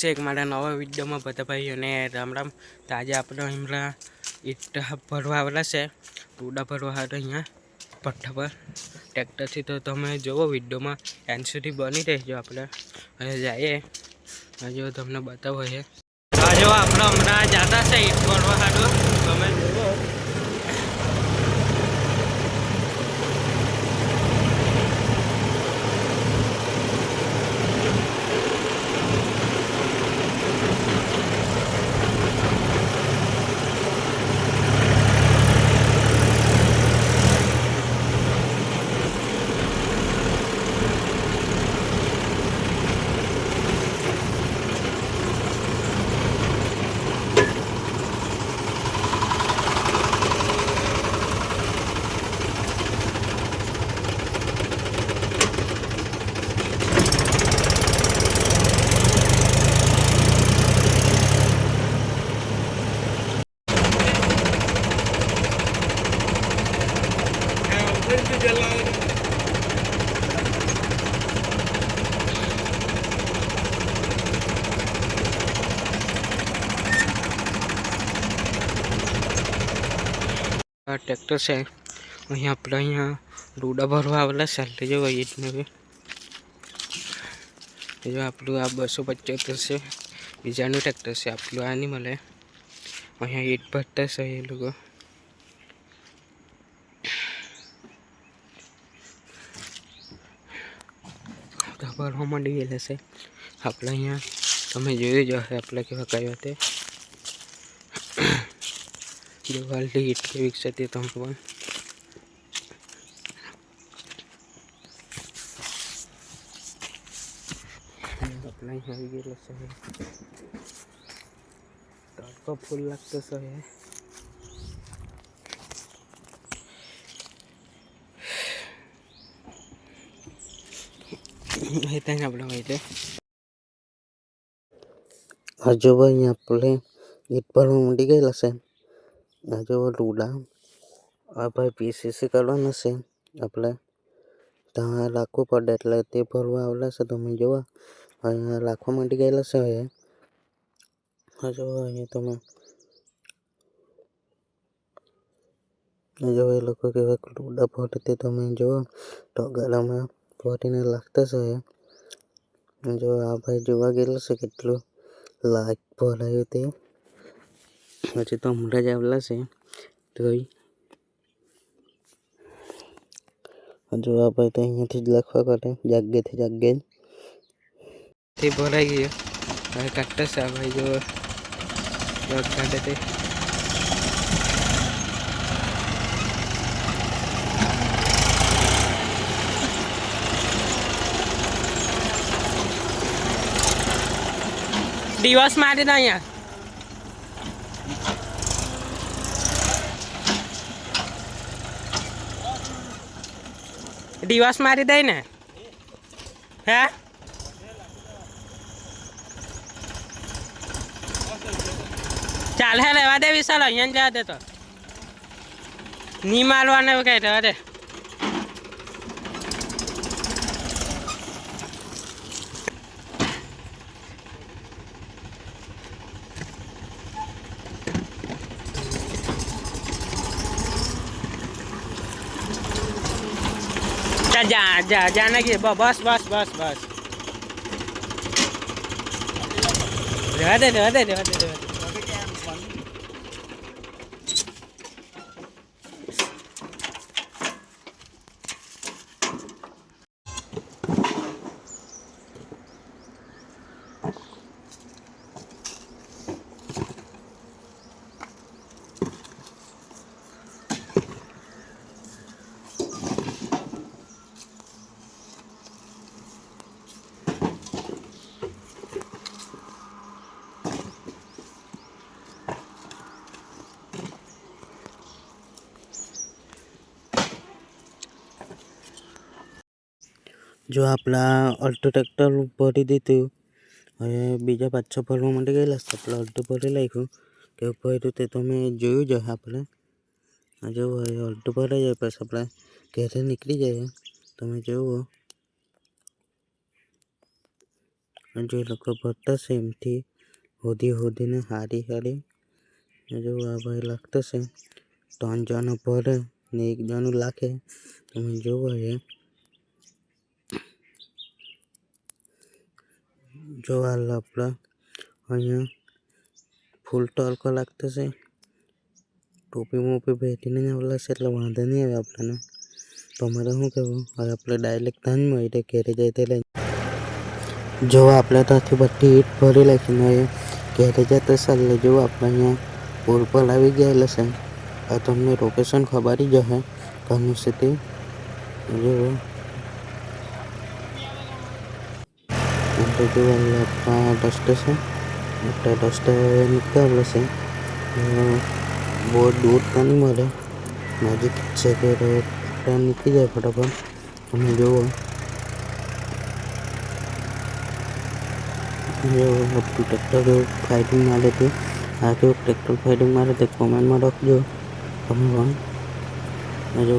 એક મારા નવા વિડીયોમાં બધા ભાઈઓને રામ રામ. તો આજે આપણે હમણાં ઈટ ભરવા આવેલા છે, ટુડા ભરવા હાટુ અહીંયા પઠ્ઠા પર ટ્રેક્ટરથી. તો તમે જુઓ વિડીયોમાં એન્ડ સુધી બની રહેજો. આપણે હવે જઈએ, જો તમને બતાવો છે. જો આપણે હમણાં જતા છે ઈટ ભરવા હાટુ, તમે જુઓ. આ ટ્રેક્ટર છે, અહીંયા આપણે અહીંયા ડૂડા ભરવા આવેલા છે. જો ઈટને જો આપણું આ 275 છે, બીજાનું ટ્રેક્ટર છે. આપણું આ નહીં મળે. અહીંયા ઈટ ભરતા છે એ લોકો. ભરવા માંડી ગયેલા છે. આપણે અહીંયા તમે જોયું જ હશે આપણે કેવા કર્યા તે દિવાલની ઈટ કેવી છે તે તમે પણ આપણે અહીંયા આવી ગયેલો છે. તડકો ફૂલ લાગતો છે. ત્યાં આપણે હોય છે. હજુ ભાઈ આપણે ઈટ ભરવા માંડી ગયેલા છે. હજુ ડૂડા આ ભાઈ પીસીસી કરવાના છે. આપણે ત્યાં રાખવું પડે એટલે તે ભરવા આવેલા છે. તમે જોવા અહીંયા રાખવા માંડી ગયેલા છે. હજુ અહીંયા તમે જો એ લોકો કેવા ડૂડા ભરે તે તમે જુઓ. ટગારામાં ભરીને લાગતા છે. જો આ ભાઈ જોવા ગયેલો છે કેટલું લાઈક ભરાયું તે. હજી તો હમણાં જ આવેલા છે. તો હજુ આ ભાઈ તો અહીંયાથી જ લખવા કરે જાગેથી જાગે તે ભરાઈ ગયો. હવે કાઢતા છે આ ભાઈ. જો કાઢે તે દિવસ મારી દે અહીંયા. દિવસ મારી દે ને. હે ચાલ હે રહેવા દે વિશાલ. અહીંયા જવા દે તો ની મારવાને કઈ રહેવા દે. જા જા જાને કે બસ બસ બસ બસ. રહેવા દે રહેવા દે રહેવા દે રહેવા દે. જો આપણા અલ્ટો ટ્રેક્ટર ભરી દીધું. હવે બીજા પાછો ભરવા માટે ગયેલા છે. આપણે અલ્ટો ભરી નાખ્યું. કેવું ભર્યું તે તમે જોયું જ હશે. આપણે જો અલ્ટો ભરાઈ જાય પછી આપણે ઘરે નીકળી જાય. તમે જુઓ જે લોકો ભરતા છે એમથી હોદીને હારી જો આ ભાઈ લાગતો છે 3 જણો ભરે ને 1 જણું લાખે. તમે જોવો જો આપણા અહીંયા ફૂલ તડકો લાગતો છે. ટોપી મોપી પહેરીને આવેલા છે એટલે વાંધો નહીં આવે આપણને. તમારે શું કહેવું? હવે આપણે ડાયરેક્ટ ત્યાં જ મળી ઘેરે જાય તે લઈને જો આપણે ત્યાંથી બધી ઈટ ભરી નાખીને ઘેરે જતા ચાલે. જો આપણે અહીંયા પુલ પર આવી ગયેલા છે. આ તમને લોકેશન ખબર જ હશે ઘરની સ્થિતિ જો એટલે જો આપણા રસ્તે છે એટલે રસ્તે નીકળેલો છે. બહુ દૂર તો નહીં મળે, નજીક જ છે કે ટ્રેન નીકળી જાય ફટાફટ. તમે જુઓ ટ્રેક્ટર ફાઇટિંગ મારે તે આ કેવું ટ્રેક્ટર ફાઇટિંગ મારે તે કોમેન્ટમાં લખજો તમે પણ. જો